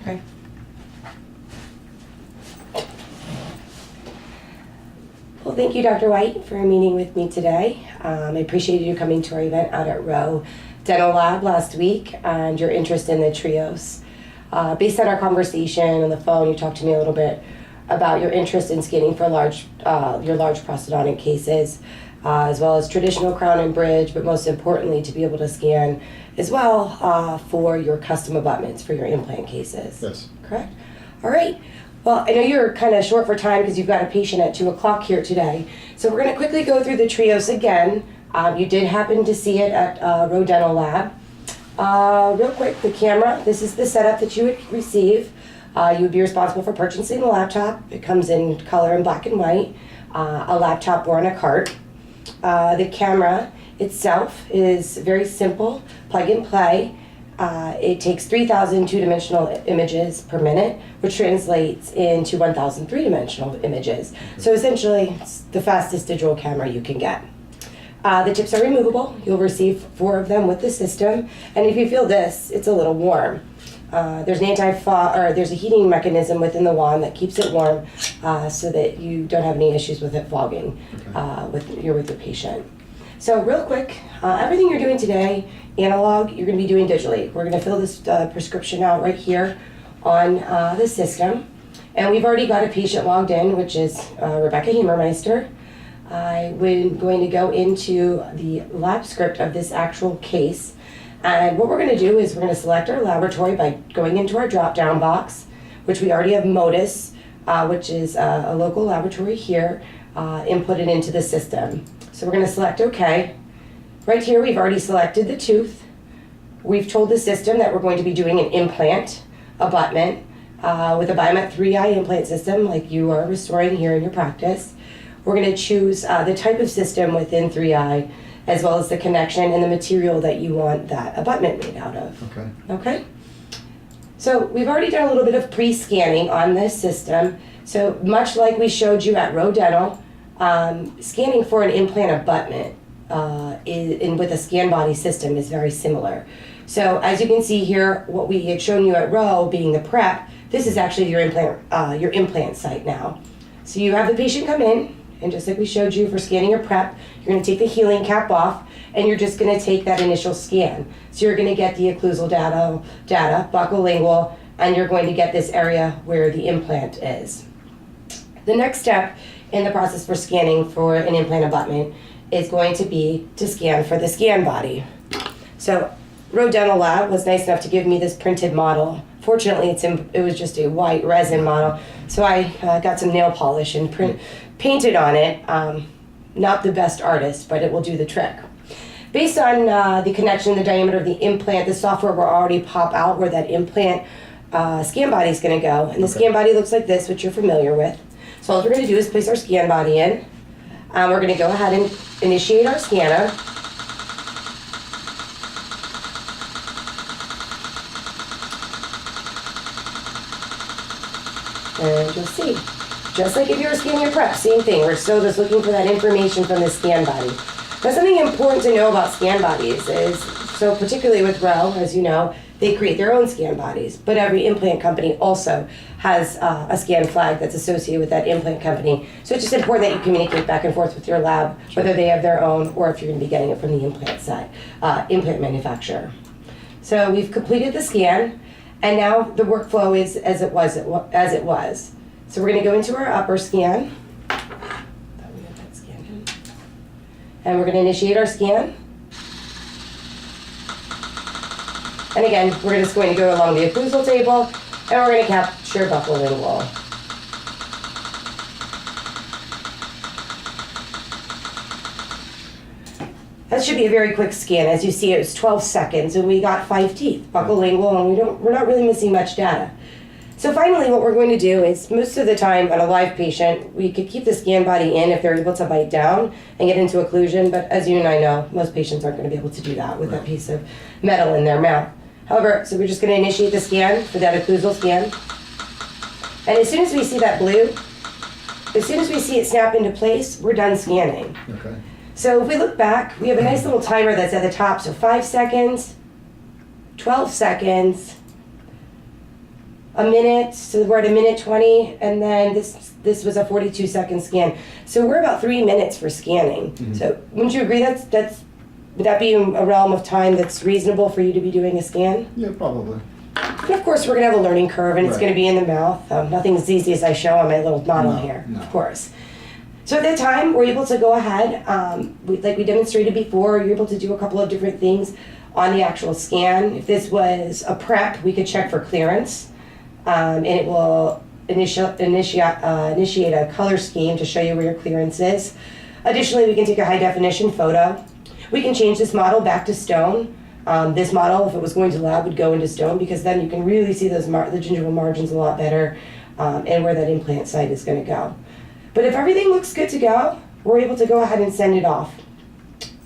Okay. Well, thank you, Dr. White, for meeting with me today. I appreciated you coming to our event out at Rowe Dental Lab last week and your interest in the trios. Based on our conversation on the phone, you talked to me a little bit about your interest in scanning for your large prosthodontic cases, as well as traditional crown and bridge, but most importantly, to be able to scan as well for your custom abutments for your implant cases. Yes. Correct? All right. Well, I know you're kind of short for time because you've got a patient at 2 o'clock here today. So we're going to quickly go through the trios again. You did happen to see it at Rowe Dental Lab. Real quick, the camera, this is the setup that you would receive. You would be responsible for purchasing the laptop. It comes in color and black and white, a laptop or on a cart. The camera itself is very simple, plug and play. It takes 3,000 two-dimensional images per minute, which translates into 1,000 three-dimensional images. So essentially, it's the fastest digital camera you can get. The tips are removable. You'll receive 4 of them with the system. And if you feel this, it's a little warm. There's an there's a heating mechanism within the wand that keeps it warm so that you don't have any issues with it fogging with your patient. So real quick, everything you're doing today, analog, you're going to be doing digitally. We're going to fill this prescription out right here on the system. And we've already got a patient logged in, which is Rebecca Hemermeister. We're going to go into the lab script of this actual case. And what we're going to do is we're going to select our laboratory by going into our drop-down box, which we already have Modus, which is a local laboratory here, inputted into the system. So we're going to select OK. Right here, we've already selected the tooth. We've told the system that we're going to be doing an implant abutment with a Biomet 3i implant system like you are restoring here in your practice. We're going to choose the type of system within 3i, as well as the connection and the material that you want that abutment made out of. Okay. Okay? So we've already done a little bit of pre-scanning on this system. So much like we showed you at Rowe Dental, scanning for an implant abutment with a scan body system is very similar. So as you can see here, what we had shown you at Rowe being the prep, this is actually your implant site now. So you have the patient come in, and just like we showed you for scanning your prep, you're going to take the healing cap off, and you're just going to take that initial scan. So you're going to get the occlusal data, buccolingual, and you're going to get this area where the implant is. The next step in the process for scanning for an implant abutment is going to be to scan for the scan body. So Rowe Dental Lab was nice enough to give me this printed model. Fortunately, it was just a white resin model, so I got some nail polish and painted on it. Not the best artist, but it will do the trick. Based on the connection, the diameter of the implant, the software will already pop out where that implant scan body is going to go. And the scan body looks like this, which you're familiar with. So all we're going to do is place our scan body in. We're going to go ahead and initiate our scanner. And you'll see, just like if you were scanning your prep, same thing. We're still just looking for that information from the scan body. Now, something important to know about scan bodies is, so particularly with Rowe, as you know, they create their own scan bodies, but every implant company also has a scan flag that's associated with that implant company. So it's just important that you communicate back and forth with your lab, whether they have their own or if you're going to be getting it from the implant side, implant manufacturer. So we've completed the scan, and now the workflow is as it was. So we're going to go into our upper scan. And we're going to initiate our scan. And again, we're just going to go along the occlusal table, and we're going to capture buccolingual. That should be a very quick scan. As you see, it was 12 seconds, and we got 5 teeth, buccolingual, and we're not really missing much data. So finally, what we're going to do is, most of the time on a live patient, we could keep the scan body in if they're able to bite down and get into occlusion, but as you and I know, most patients aren't going to be able to do that with that piece of metal in their mouth. However, so we're just going to initiate the scan for that occlusal scan. And as soon as we see that blue, as soon as we see it snap into place, we're done scanning. Okay. So if we look back, we have a nice little timer that's at the top. So 5 seconds, 12 seconds, a minute, so we're at a minute 20, and then this was a 42-second scan. So we're about 3 minutes for scanning. Mm-hmm. So wouldn't you agree would that be a realm of time that's reasonable for you to be doing a scan? Yeah, probably. And of course, we're going to have a learning curve, and it's Right. going to be in the mouth. Nothing's as easy as I show on my little model No, here, no. of course. So at that time, we're able to go ahead, like we demonstrated before, you're able to do a couple of different things on the actual scan. If this was a prep, we could check for clearance, and it will initiate a color scheme to show you where your clearance is. Additionally, we can take a high definition photo. We can change this model back to stone. This model, if it was going to lab, would go into stone because then you can really see those the gingival margins a lot better and where that implant site is going to go. But if everything looks good to go, we're able to go ahead and send it off.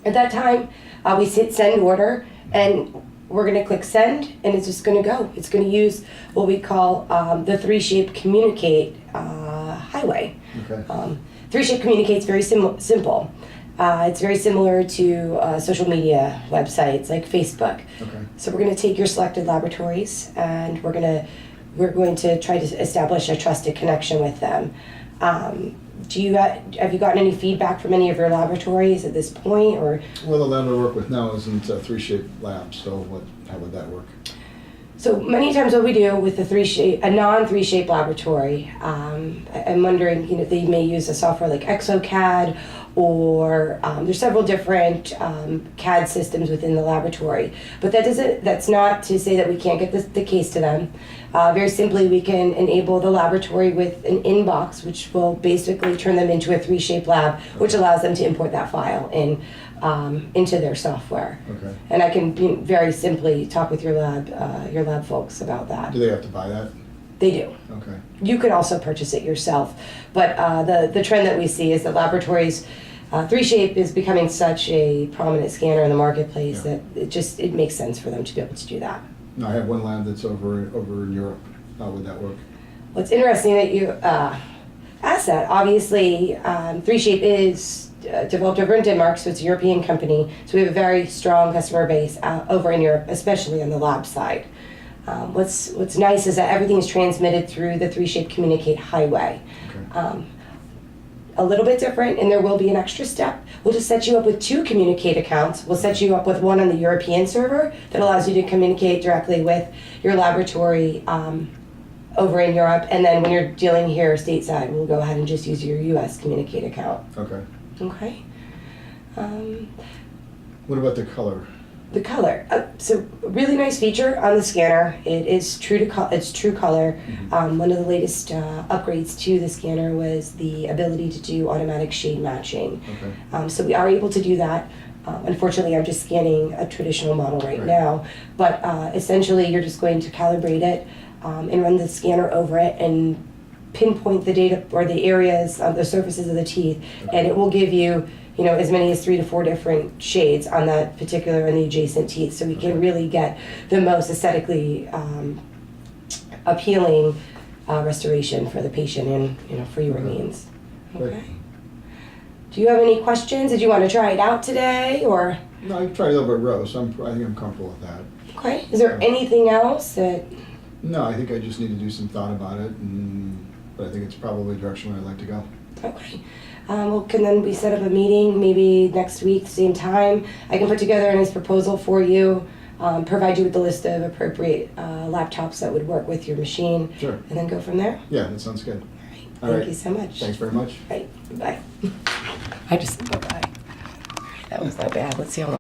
At that time, we hit send order, and we're going to click send, and it's just going to go. It's going to use what we call the 3Shape Communicate highway. Okay. 3Shape Communicate's very simple. It's very similar to social media websites like Facebook. Okay. So we're going to take your selected laboratories, and we're going to try to establish a trusted connection with them. Have you gotten any feedback from any of your laboratories at this point, or? Well, the lab I work with now isn't a 3Shape lab, so how would that work? So many times what we do with a non-3Shape laboratory, I'm wondering, they may use a software like ExoCAD, or there's several different CAD systems within the laboratory. But that's not to say that we can't get the case to them. Very simply, we can enable the laboratory with an inbox, which will basically turn them into a 3Shape lab, which allows them to import that file into their software. Okay. And I can very simply talk with your lab folks about that. Do they have to buy that? They do. Okay. You could also purchase it yourself, but the trend that we see is that laboratories, 3Shape is becoming such a prominent scanner in the marketplace Yeah. that it makes sense for them to be able to do that. No, I have one lab that's over in Europe. How would that work? Well, it's interesting that you asked that. Obviously, 3Shape is developed over in Denmark, so it's a European company. So we have a very strong customer base over in Europe, especially on the lab side. What's nice is that everything is transmitted through the 3Shape Communicate highway. Okay. A little bit different, and there will be an extra step. We'll just set you up with 2 Communicate accounts. We'll set you up with one on the European server that allows you to communicate directly with your laboratory over in Europe, and then when you're dealing here stateside, we'll go ahead and just use your US Communicate account. Okay. Okay. What about the color? The color. So really nice feature on the scanner. It is true color. Mm-hmm. One of the latest upgrades to the scanner was the ability to do automatic shade matching. Okay. So we are able to do that. Unfortunately, I'm just scanning a traditional model right now, but essentially you're just going to calibrate it and run the scanner over it and pinpoint the data or the areas of the surfaces of the teeth, and it will give you as many as 3 to 4 different shades on that particular and the adjacent teeth, so we can really get the most aesthetically appealing restoration for the patient and for your remains. Okay. Do you have any questions? Did you want to try it out today, or? No, I tried a little bit row, so I think I'm comfortable with that. Okay. Is there anything else that? No, I think I just need to do some thought about it, but I think it's probably the direction I'd like to go. Okay. Well, can then we set up a meeting maybe next week, same time? I can put together a nice proposal for you, provide you with the list of appropriate laptops that would work with your machine. Sure. And then go from there. Yeah, that sounds good. All right. Thank you so much. Thanks very much. Right. Bye. I just said bye-bye. That was not bad. Let's see how long.